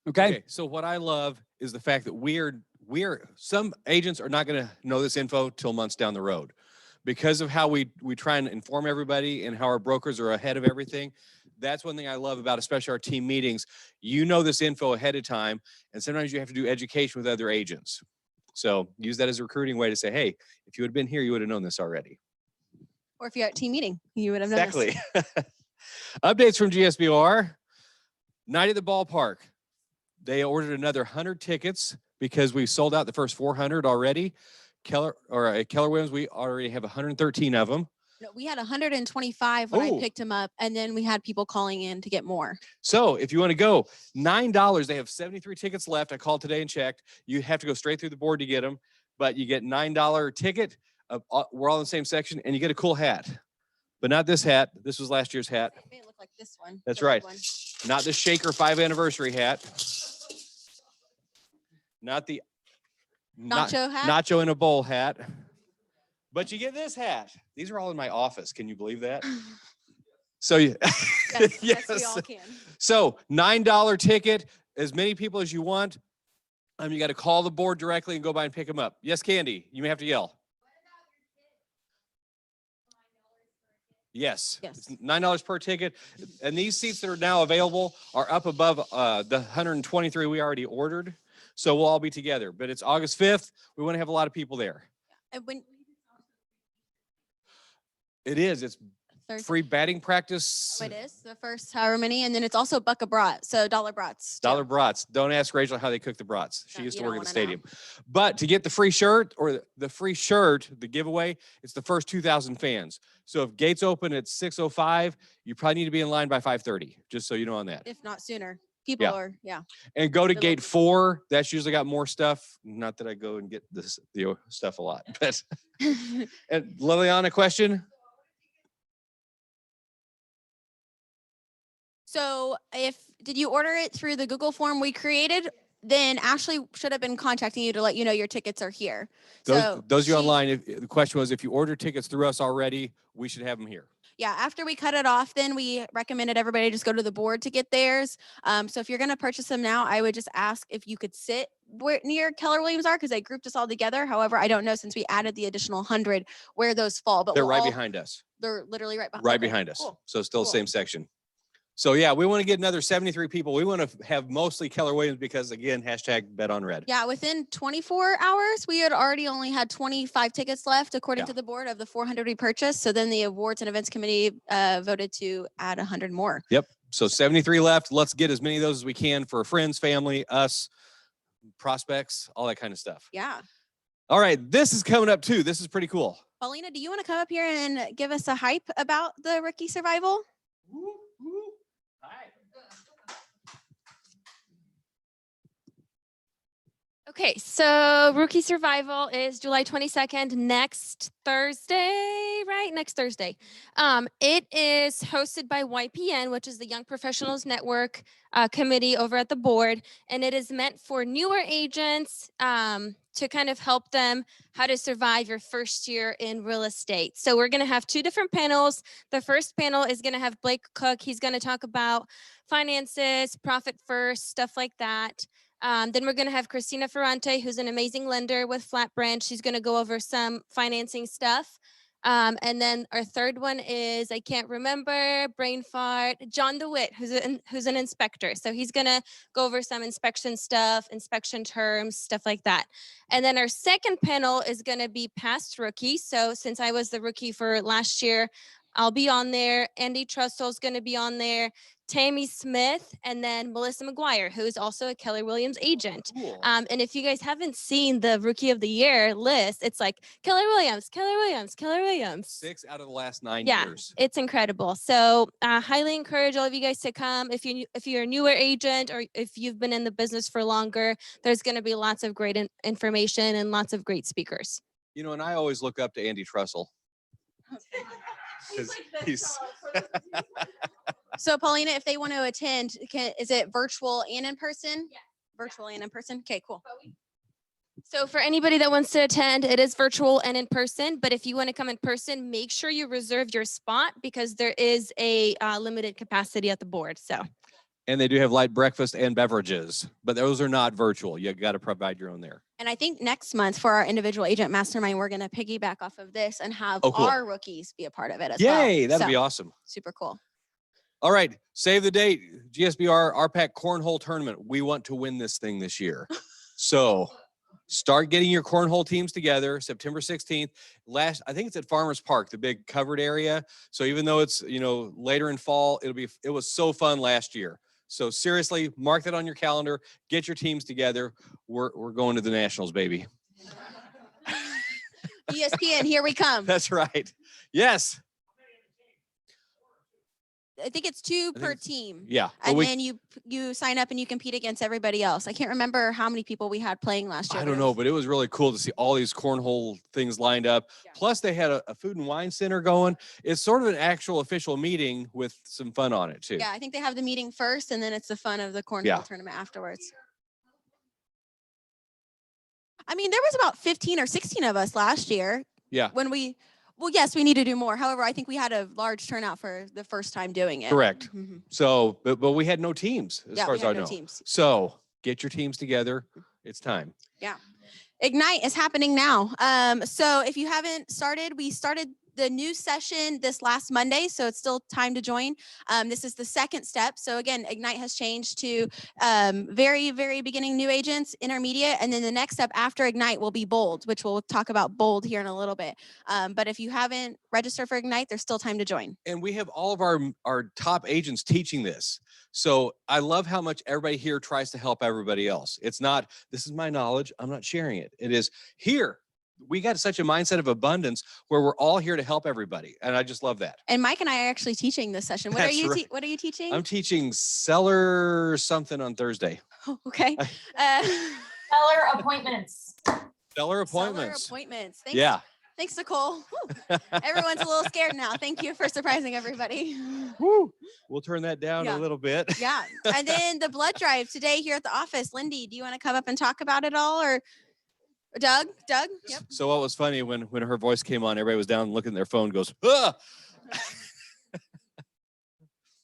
[SPEAKER 5] Okay.
[SPEAKER 1] So what I love is the fact that some agents are not going to know this info till months down the road, because of how we try and inform everybody and how our brokers are ahead of everything. That's one thing I love about especially our team meetings. You know this info ahead of time, and sometimes you have to do education with other agents. So use that as a recruiting way to say, hey, if you had been here, you would have known this already.
[SPEAKER 2] Or if you're at team meeting, you would have known this.
[SPEAKER 1] Exactly. Updates from GSBR. Night at the ballpark. They ordered another 100 tickets because we sold out the first 400 already. Keller Williams, we already have 113 of them.
[SPEAKER 2] No, we had 125 when I
[SPEAKER 1] Oh.
[SPEAKER 2] picked them up, and then we had people calling in to get more.
[SPEAKER 1] So if you want to go, $9, they have 73 tickets left. I called today and checked. You have to go straight through the board to get them, but you get $9 ticket. We're all in the same section, and you get a cool hat. But not this hat. This was last year's hat.
[SPEAKER 2] It may look like this one.
[SPEAKER 1] That's
[SPEAKER 2] the red
[SPEAKER 1] right.
[SPEAKER 2] one.
[SPEAKER 1] Not the Shaker 5 anniversary hat. Not the
[SPEAKER 2] Nacho hat?
[SPEAKER 1] Nacho in a bowl hat. But you get this hat. These are all in my office. Can you believe that? So
[SPEAKER 2] Yes, yes, we all can.
[SPEAKER 1] So $9 ticket, as many people as you want. You got to call the board directly and go by and pick them up. Yes, Candy, you may have to yell. Yes.
[SPEAKER 2] Yes.
[SPEAKER 1] It's $9 per ticket. And these seats that are now available are up above the 123 we already ordered. So we'll all be together. But it's August 5th. We want to have a lot of people there.
[SPEAKER 2] And when
[SPEAKER 1] It is. It's
[SPEAKER 2] Thursday.
[SPEAKER 1] free batting practice.
[SPEAKER 2] Oh, it is the first however many, and then it's also buck a brat, so dollar brats. too.
[SPEAKER 1] Dollar brats. Don't ask Rachel how they cook the brats. She
[SPEAKER 2] No,
[SPEAKER 1] used
[SPEAKER 2] you
[SPEAKER 1] to work
[SPEAKER 2] don't
[SPEAKER 1] at the
[SPEAKER 2] wanna know.
[SPEAKER 1] stadium. But to get the free shirt or the free shirt, the giveaway, it's the first 2,000 fans. So if gates open at 6:05, you probably need to be in line by 5:30, just so you know on that.
[SPEAKER 2] If not sooner. People
[SPEAKER 1] Yeah.
[SPEAKER 2] are, yeah.
[SPEAKER 1] And go to
[SPEAKER 2] the
[SPEAKER 1] gate
[SPEAKER 2] local-
[SPEAKER 1] 4. That's usually got more stuff. Not that I go and get this the stuff a lot. But and Liliana, question?
[SPEAKER 2] So did you order it through the Google form we created? Then Ashley should have been contacting you to let you know your tickets are here.
[SPEAKER 1] Those of you
[SPEAKER 2] she-
[SPEAKER 1] online, if the question was, if you order tickets through us already, we should have them here.
[SPEAKER 2] Yeah, after we cut it off, then we recommended everybody just go to the board to get theirs. So if you're going to purchase them now, I would just ask if you could sit near Keller Williams are because they grouped us all together. However, I don't know since we added the additional 100 where those fall. But
[SPEAKER 1] They're
[SPEAKER 2] we'll
[SPEAKER 1] right
[SPEAKER 2] all-
[SPEAKER 1] behind us.
[SPEAKER 2] They're literally right behind.
[SPEAKER 1] Right
[SPEAKER 2] okay,
[SPEAKER 1] behind us.
[SPEAKER 2] cool.
[SPEAKER 1] So still
[SPEAKER 2] Cool.
[SPEAKER 1] same section. So yeah, we want to get another 73 people. We want to have mostly Keller Williams because again, #BetOnRed.
[SPEAKER 2] Yeah, within 24 hours, we had already only had 25 tickets left, according
[SPEAKER 1] Yeah.
[SPEAKER 2] to the board of the 400 we purchased. So then the awards and events committee voted to add 100 more.
[SPEAKER 1] Yep. So 73 left. Let's get as many of those as we can for friends, family, us, prospects, all that kind of stuff.
[SPEAKER 2] Yeah.
[SPEAKER 1] All right. This is coming up too. This is pretty cool.
[SPEAKER 2] Paulina, do you want to come up here and give us a hype about the rookie survival?
[SPEAKER 6] Okay, so Rookie Survival is July 22nd, next Thursday, right? Next Thursday. It is hosted by YPN, which is the Young Professionals Network committee over at the board, and it is meant for newer agents to kind of help them how to survive your first year in real estate. So we're going to have 2 different panels. The first panel is going to have Blake Cook. He's going to talk about finances, profit first, stuff like that. Then we're going to have Christina Ferrante, who's an amazing lender with Flat Branch. She's going to go over some financing stuff. And then our third one is, I can't remember, brain fart, John DeWitt, who's an inspector. So he's going to go over some inspection stuff, inspection terms, stuff like that. And then our second panel is going to be past rookie. So since I was the rookie for last year, I'll be on there. Andy Trustle's going to be on there. Tammy Smith, and then Melissa McGuire, who is also a Keller Williams agent.
[SPEAKER 1] Cool.
[SPEAKER 6] And if you guys haven't seen the Rookie of the Year list, it's like Keller Williams, Keller Williams, Keller Williams.
[SPEAKER 1] 6 out of the last 9
[SPEAKER 6] Yeah,
[SPEAKER 1] years.
[SPEAKER 6] it's incredible. So highly encourage all of you guys to come. If you're a newer agent or if you've been in the business for longer, there's going to be lots of great information and lots of great speakers.
[SPEAKER 1] You know, and I always look up to Andy Trussell. Because he's
[SPEAKER 2] So Paulina, if they want to attend, is it virtual and in person? Yeah. Virtual and in person? Okay, cool.
[SPEAKER 6] So for anybody that wants to attend, it is virtual and in person. But if you want to come in person, make sure you reserve your spot because there is a limited capacity at the board. So.
[SPEAKER 1] and they do have light breakfast and beverages, but those are not virtual. You got to provide your own there.
[SPEAKER 2] And I think next month for our individual agent mastermind, we're going to piggyback off of this and have
[SPEAKER 1] Oh, cool.
[SPEAKER 2] our rookies be a part of it as well.
[SPEAKER 1] Yay, that'd
[SPEAKER 2] So,
[SPEAKER 1] be awesome.
[SPEAKER 2] super cool.
[SPEAKER 1] All right, save the date. GSBR RPAC Cornhole Tournament. We want to win this thing this year. So start getting your cornhole teams together. September 16th. I think it's at Farmers Park, the big covered area. So even though it's, later in fall, it was so fun last year. So seriously, mark that on your calendar. Get your teams together. We're going to the Nationals, baby.
[SPEAKER 2] ESPN, here we come.
[SPEAKER 1] That's right. Yes.
[SPEAKER 2] I think it's 2
[SPEAKER 1] think
[SPEAKER 2] per
[SPEAKER 1] it's-
[SPEAKER 2] team.
[SPEAKER 1] Yeah. But
[SPEAKER 2] And
[SPEAKER 1] we,
[SPEAKER 2] then you sign up and you compete against everybody else. I can't remember how many people we had playing last year.
[SPEAKER 1] I don't know, but it was really cool to see all these cornhole things lined up.
[SPEAKER 2] Yeah.
[SPEAKER 1] Plus, they had a food and wine center going. It's sort of an actual official meeting with some fun on it too.
[SPEAKER 2] Yeah, I think they have the meeting first and then it's the fun of the cornhole
[SPEAKER 1] Yeah.
[SPEAKER 2] tournament afterwards. I mean, there was about 15 or 16 of us last year.
[SPEAKER 1] Yeah.
[SPEAKER 2] Well, yes, we need to do more. However, I think we had a large turnout for the first time doing it.
[SPEAKER 1] Correct.
[SPEAKER 2] Mhm.
[SPEAKER 1] So, but we had no teams as
[SPEAKER 2] Yeah,
[SPEAKER 1] far
[SPEAKER 2] we
[SPEAKER 1] as
[SPEAKER 2] had
[SPEAKER 1] I
[SPEAKER 2] no
[SPEAKER 1] know.
[SPEAKER 2] teams.
[SPEAKER 1] So get your teams together. It's time.
[SPEAKER 2] Ignite is happening now. So if you haven't started, we started the new session this last Monday, so it's still time to join. This is the second step. So again, Ignite has changed to very, very beginning new agents, intermediate, and then the next step after Ignite will be Bold, which we'll talk about Bold here in a little bit. But if you haven't registered for Ignite, there's still time to join.
[SPEAKER 1] And we have all of our top agents teaching this. So I love how much everybody here tries to help everybody else. It's not, this is my knowledge, I'm not sharing it. It is here. We got such a mindset of abundance where we're all here to help everybody. And I just love that.
[SPEAKER 2] And Mike and I are actually teaching this session. What
[SPEAKER 1] That's
[SPEAKER 2] are you
[SPEAKER 1] right.
[SPEAKER 2] what are you teaching?
[SPEAKER 1] I'm teaching seller something on Thursday.
[SPEAKER 2] Okay.
[SPEAKER 11] Seller appointments.
[SPEAKER 1] Seller appointments.
[SPEAKER 2] Seller appointments. Thanks.
[SPEAKER 1] Yeah.
[SPEAKER 2] Thanks, Nicole. Whew. Everyone's a little scared now. Thank you for surprising everybody.
[SPEAKER 1] Woo. We'll turn that down
[SPEAKER 2] Yeah.
[SPEAKER 1] a little bit.
[SPEAKER 2] Yeah. And then the blood drive today here at the office. Lindy, do you want to come up and talk about it all, or Doug? Doug? Yep.
[SPEAKER 1] So what was funny when her voice came on, everybody was down looking at their phone, goes, ah!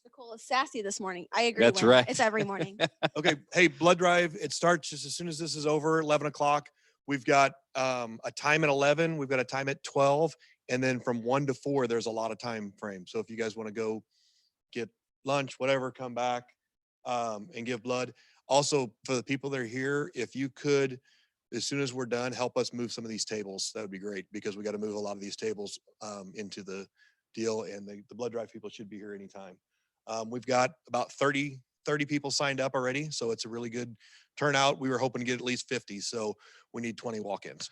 [SPEAKER 2] Nicole is sassy this morning. I agree.
[SPEAKER 1] That's
[SPEAKER 2] Lynn.
[SPEAKER 1] right.
[SPEAKER 2] It's every morning.
[SPEAKER 10] Okay. Hey, blood drive. It starts just as soon as this is over, 11 o'clock. We've got a time at 11. We've got a time at 12. And then from 1 to 4, there's a lot of time frame. So if you guys want to go get lunch, whatever, come back and give blood. Also, for the people that are here, if you could, as soon as we're done, help us move some of these tables. That would be great, because we got to move a lot of these tables into the deal, and the blood drive people should be here anytime. We've got about 30 people signed up already, so it's a really good turnout. We were hoping to get at least 50, so we need 20 walk-ins.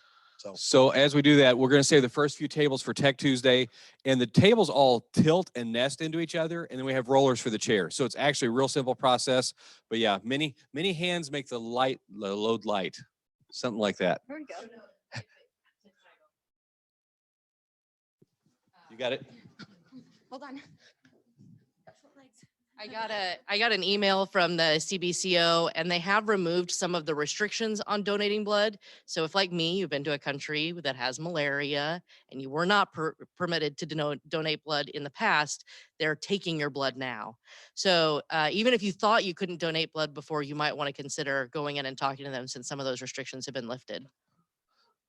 [SPEAKER 1] So as we do that, we're going to save the first few tables for Tech Tuesday, and the tables all tilt and nest into each other, and then we have rollers for the chair. So it's actually a real simple process. But yeah, many hands make the load light, something like that.
[SPEAKER 2] Here we go.
[SPEAKER 1] You got it?
[SPEAKER 2] Hold on.
[SPEAKER 12] I got an email from the CBCO, and they have removed some of the restrictions on donating blood. So if, like me, you've been to a country that has malaria and you were not permitted to donate blood in the past, they're taking your blood now. So even if you thought you couldn't donate blood before, you might want to consider going in and talking to them, since some of those restrictions have been lifted.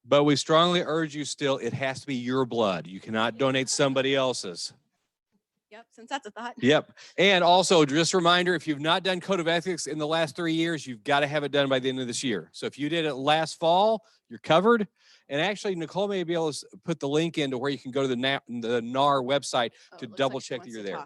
[SPEAKER 1] But we strongly urge you still, it has to be your blood. You cannot donate somebody else's.
[SPEAKER 2] Yep, since that's a thought.
[SPEAKER 1] Yep. And also, just a reminder, if you've not done Code of Ethics in the last 3 years, you've got to have it done by the end of this year. So if you did it last fall, you're covered. And actually, Nicole may be able to put the link into where you can go to the NAR website to double check that you're there.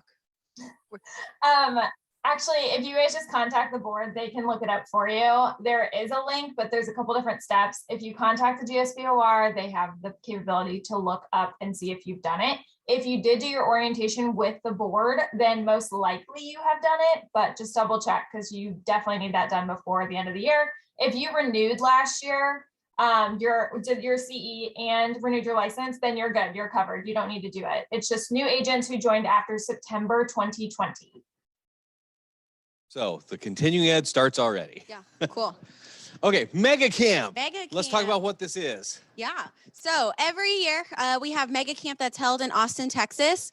[SPEAKER 11] Actually, if you guys just contact the board, they can look it up for you. There is a link, but there's a couple different steps. If you contact the GSBR, they have the capability to look up and see if you've done it. If you did do your orientation with the board, then most likely you have done it, but just double check, because you definitely need that done before the end of the year. If you renewed last year, did your CE and renewed your license, then you're good, you're covered. You don't need to do it. It's just new agents who joined after September 2020.
[SPEAKER 1] So the continuing ed starts already.
[SPEAKER 2] Yeah, cool.
[SPEAKER 1] Okay, Mega Camp.
[SPEAKER 2] Mega
[SPEAKER 1] Let's talk
[SPEAKER 2] Camp.
[SPEAKER 1] about what this is.
[SPEAKER 2] Yeah. So every year we have Mega Camp that's held in Austin, Texas.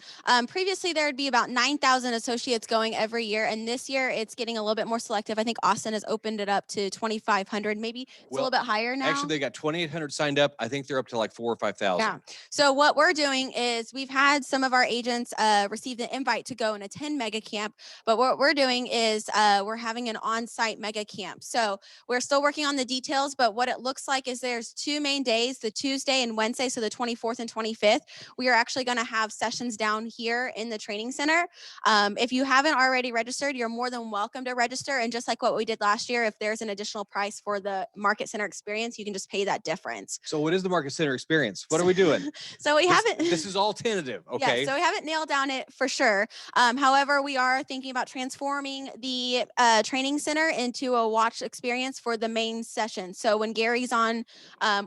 [SPEAKER 2] Previously, there would be about 9,000 associates going every year. And this year it's getting a little bit more selective. I think Austin has opened it up to 2,500. Maybe it's a little bit higher now.
[SPEAKER 1] Actually, they got 2,800 signed up. I think they're up to like 4,000 or 5,000.
[SPEAKER 2] Yeah. So what we're doing is we've had some of our agents receive the invite to go and attend Mega Camp. But what we're doing is we're having an on-site Mega Camp. So we're still working on the details, but what it looks like is there's 2 main days, the Tuesday and Wednesday, so the 24th and 25th. We are actually going to have sessions down here in the training center. If you haven't already registered, you're more than welcome to register. And just like what we did last year, if there's an additional price for the Market Center experience, you can just pay that difference.
[SPEAKER 1] So what is the Market Center experience? What are we doing?
[SPEAKER 2] So we haven't.
[SPEAKER 1] This is all tentative. Okay.
[SPEAKER 2] Yeah, so we haven't nailed down it for sure. However, we are thinking about transforming the training center into a watch experience for the main session. So when Gary's on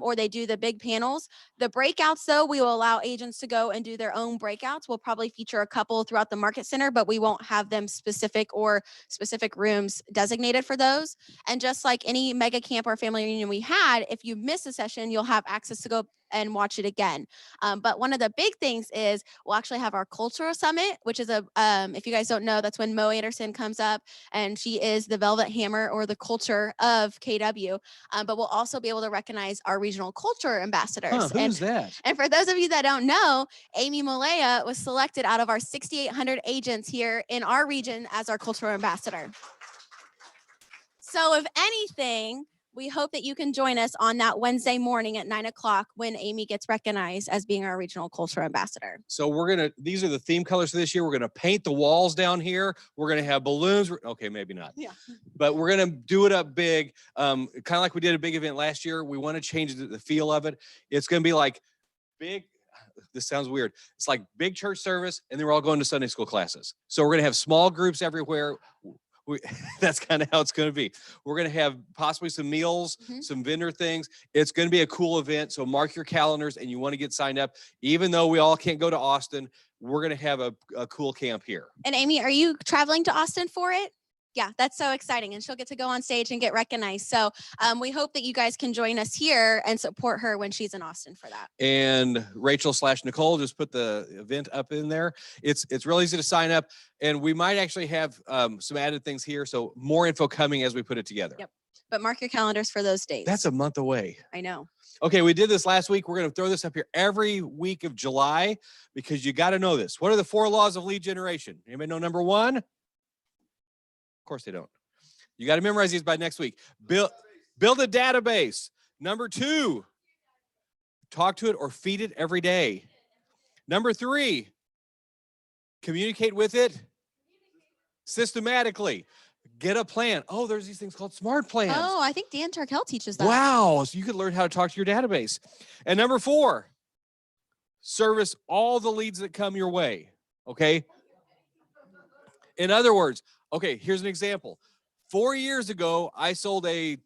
[SPEAKER 2] or they do the big panels, the breakouts though, we will allow agents to go and do their own breakouts. We'll probably feature a couple throughout the Market Center, but we won't have them specific rooms designated for those. And just like any Mega Camp or family reunion we had, if you miss a session, you'll have access to go and watch it again. But one of the big things is we'll actually have our cultural summit, which is if you guys don't know, that's when Mo Anderson comes up, and she is the Velvet Hammer or the culture of KW. But we'll also be able to recognize our regional culture ambassadors.
[SPEAKER 1] Who's that?
[SPEAKER 2] And for those of you that don't know, Amy Malaya was selected out of our 6,800 agents here in our region as our cultural ambassador. So if anything, we hope that you can join us on that Wednesday morning at 9 o'clock when Amy gets recognized as being our regional cultural ambassador.
[SPEAKER 1] So these are the theme colors for this year. We're gonna paint the walls down here. We're gonna have balloons. Okay, maybe not.
[SPEAKER 2] Yeah.
[SPEAKER 1] But we're gonna do it up big. Kind of like we did a big event last year. We want to change the feel of it. It's gonna be like big. This sounds weird. It's like big church service, and then we're all going to Sunday school classes. So we're gonna have small groups everywhere. That's kind of how it's going to be. We're going to have possibly some meals, some vendor things. It's going to be a cool event. So mark your calendars, and you want to get signed up. Even though we all can't go to Austin, we're going to have a cool camp here.
[SPEAKER 2] And Amy, are you traveling to Austin for it? Yeah, that's so exciting. And she'll get to go on stage and get recognized. So we hope that you guys can join us here and support her when she's in Austin for that.
[SPEAKER 1] And Rachel/Nicole just put the event up in there. It's real easy to sign up. And we might actually have some added things here. So more info coming as we put it together.
[SPEAKER 2] Yep. But mark your calendars for those days.
[SPEAKER 1] That's a month away.
[SPEAKER 2] I know.
[SPEAKER 1] Okay, we did this last week. We're going to throw this up here every week of July because you got to know this. What are the 4 laws of lead generation? Anybody know number 1? Of course they don't. You got to memorize these by next week. Build a database. Number 2, talk to it or feed it every day. Number 3, communicate with it systematically. Get a plan. Oh, there's these things called smart plans.
[SPEAKER 2] Oh, I think Dan Tarkell teaches that.
[SPEAKER 1] Wow. So you could learn how to talk to your database. And number 4, service all the leads that come your way. Okay. In other words, okay, here's an example. 4 years ago, I sold a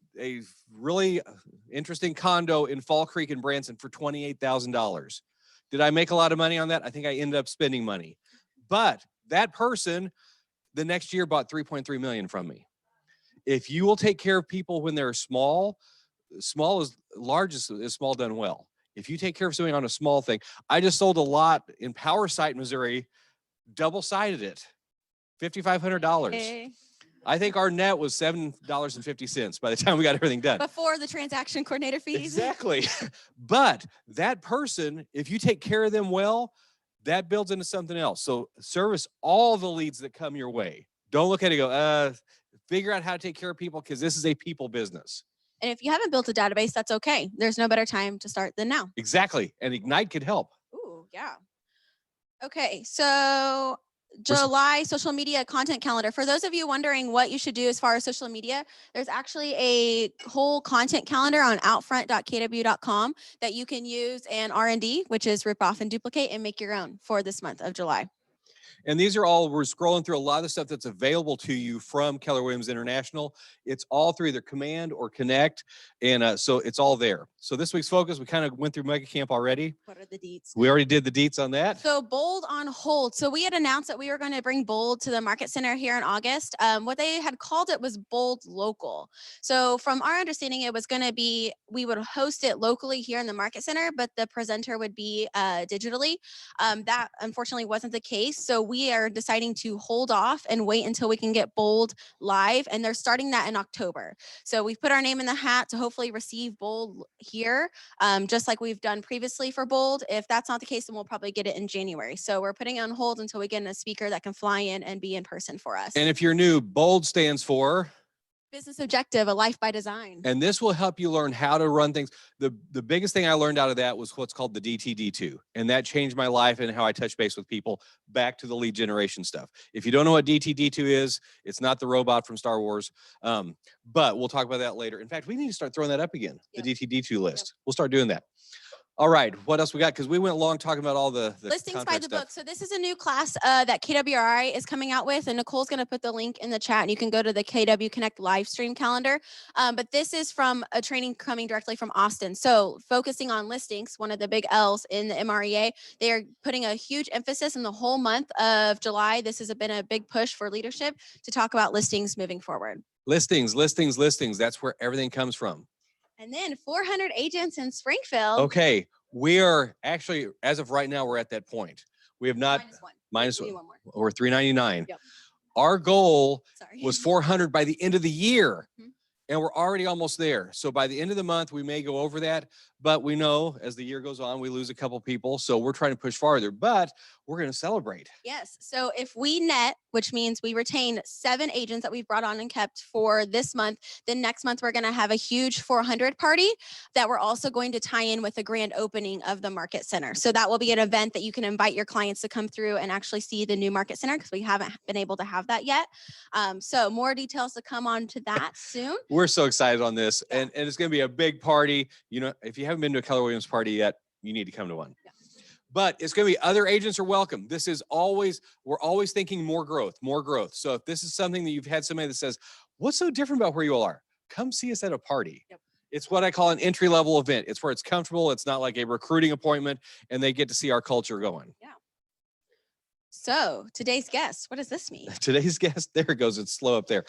[SPEAKER 1] really interesting condo in Fall Creek in Branson for $28,000. Did I make a lot of money on that? I think I ended up spending money. But that person the next year bought 3.3 million from me. If you will take care of people when they're small is large is small done well. If you take care of something on a small thing, I just sold a lot in Power Site, Missouri, double-sided it, $5,500.
[SPEAKER 2] Okay.
[SPEAKER 1] I think our net was $7.50 by the time we got everything done.
[SPEAKER 2] Before the transaction coordinator fees.
[SPEAKER 1] Exactly. But that person, if you take care of them well, that builds into something else. So service all the leads that come your way. Don't look at it and go, figure out how to take care of people because this is a people business.
[SPEAKER 2] And if you haven't built a database, that's okay. There's no better time to start than now.
[SPEAKER 1] Exactly. And Ignite could help.
[SPEAKER 2] Ooh, yeah. Okay, so July social media content calendar. For those of you wondering what you should do as far as social media, there's actually a whole content calendar on outfront.kw.com that you can use and R&D, which is rip off and duplicate and make your own for this month of July.
[SPEAKER 1] And these are all, we're scrolling through a lot of the stuff that's available to you from Keller Williams International. It's all through either Command or Connect. And so it's all there. So this week's focus, we kind of went through Mega Camp already.
[SPEAKER 2] What are the deets?
[SPEAKER 1] We already did the deets on that.
[SPEAKER 2] So Bold on hold. So we had announced that we were going to bring Bold to the Market Center here in August. What they had called it was Bold Local. So from our understanding, it was going to be, we would host it locally here in the Market Center, but the presenter would be digitally. That unfortunately wasn't the case. So we are deciding to hold off and wait until we can get Bold live. And they're starting that in October. So we've put our name in the hat to hopefully receive Bold here, just like we've done previously for Bold. If that's not the case, then we'll probably get it in January. So we're putting it on hold until we get a speaker that can fly in and be in person for us.
[SPEAKER 1] And if you're new, BOLD stands for
[SPEAKER 2] Business Objective, a life by design.
[SPEAKER 1] And this will help you learn how to run things. The biggest thing I learned out of that was what's called the DTD2. And that changed my life and how I touch base with people back to the lead generation stuff. If you don't know what DTD2 is, it's not the robot from Star Wars. But we'll talk about that later. In fact, we need to start throwing that up again, the DTD2 list. We'll start doing that. All right, what else we got? Because we went long talking about all the
[SPEAKER 2] listings by the
[SPEAKER 1] stuff.
[SPEAKER 2] book. So this is a new class that KWRI is coming out with, and Nicole's going to put the link in the chat, and you can go to the KW Connect live stream calendar. But this is from a training coming directly from Austin. So focusing on listings, one of the big L's in the MREA, they are putting a huge emphasis in the whole month of July. This has been a big push for leadership to talk about listings moving forward.
[SPEAKER 1] Listings. That's where everything comes from.
[SPEAKER 2] And then 400 agents in Springfield.
[SPEAKER 1] Okay, We are actually, as of right now, we're at that point. We have not
[SPEAKER 2] -1.
[SPEAKER 1] minus
[SPEAKER 2] We need one more.
[SPEAKER 1] or 399.
[SPEAKER 2] Yep.
[SPEAKER 1] Our goal
[SPEAKER 2] Sorry.
[SPEAKER 1] was 400 by the end of the year.
[SPEAKER 2] Mhm.
[SPEAKER 1] And we're already almost there. So by the end of the month, we may go over that, but we know as the year goes on, we lose a couple people. So we're trying to push farther, but we're going to celebrate.
[SPEAKER 2] Yes. So if we net, which means we retain 7 agents that we've brought on and kept for this month, then next month we're going to have a huge 400 party that we're also going to tie in with the grand opening of the Market Center. So that will be an event that you can invite your clients to come through and actually see the new Market Center because we haven't been able to have that yet. So more details to come on to that soon.
[SPEAKER 1] We're so excited on this, and it's going to be a big party. You know, if you haven't been to a Keller Williams party yet, you need to come to one.
[SPEAKER 2] Yeah.
[SPEAKER 1] But it's going to be other agents are welcome. This is always, we're always thinking more growth, more growth. So if this is something that you've had somebody that says, what's so different about where you all are? Come see us at a party.
[SPEAKER 2] Yep.
[SPEAKER 1] It's what I call an entry level event. It's where it's comfortable. It's not like a recruiting appointment, and they get to see our culture going.
[SPEAKER 2] So today's guest, what does this mean?
[SPEAKER 1] Today's guest, there it goes. It's slow up there.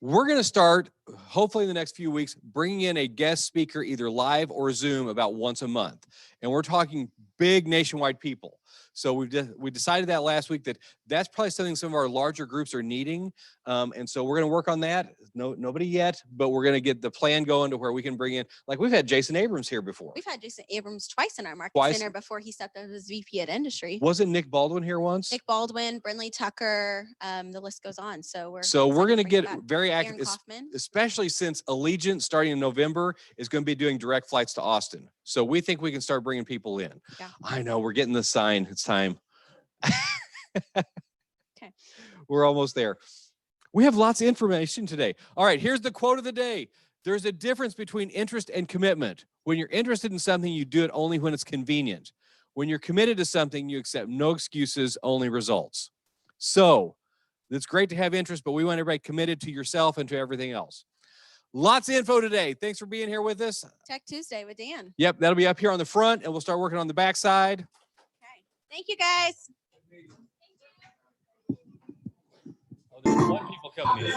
[SPEAKER 1] We're going to start, hopefully in the next few weeks, bringing in a guest speaker, either live or Zoom, about once a month. And we're talking big nationwide people. So we decided that last week that that's probably something some of our larger groups are needing. And so we're going to work on that. Nobody yet, but we're going to get the plan going to where we can bring in, like we've had Jason Abrams here before.
[SPEAKER 2] We've had Jason Abrams twice in our Market
[SPEAKER 1] Twice?
[SPEAKER 2] Center before he stepped up as VP at Industry.
[SPEAKER 1] Wasn't Nick Baldwin here once?
[SPEAKER 2] Nick Baldwin, Brinley Tucker, the list goes on. So we're
[SPEAKER 1] So we're going to get very active,
[SPEAKER 2] Aaron Kaufman.
[SPEAKER 1] especially since Allegiant starting in November is going to be doing direct flights to Austin. So we think we can start bringing people in.
[SPEAKER 2] Yeah.
[SPEAKER 1] I know we're getting the sign. It's time.
[SPEAKER 2] Okay.
[SPEAKER 1] We're almost there. We have lots of information today. All right, here's the quote of the day. There's a difference between interest and commitment. When you're interested in something, you do it only when it's convenient. When you're committed to something, you accept no excuses, only results. So it's great to have interest, but we want everybody committed to yourself and to everything else. Lots of info today. Thanks for being here with us.
[SPEAKER 2] Tech Tuesday with Dan.
[SPEAKER 1] Yep, that'll be up here on the front, and we'll start working on the back side.
[SPEAKER 2] Okay. Thank you, guys.
[SPEAKER 1] Oh, there's one people coming in.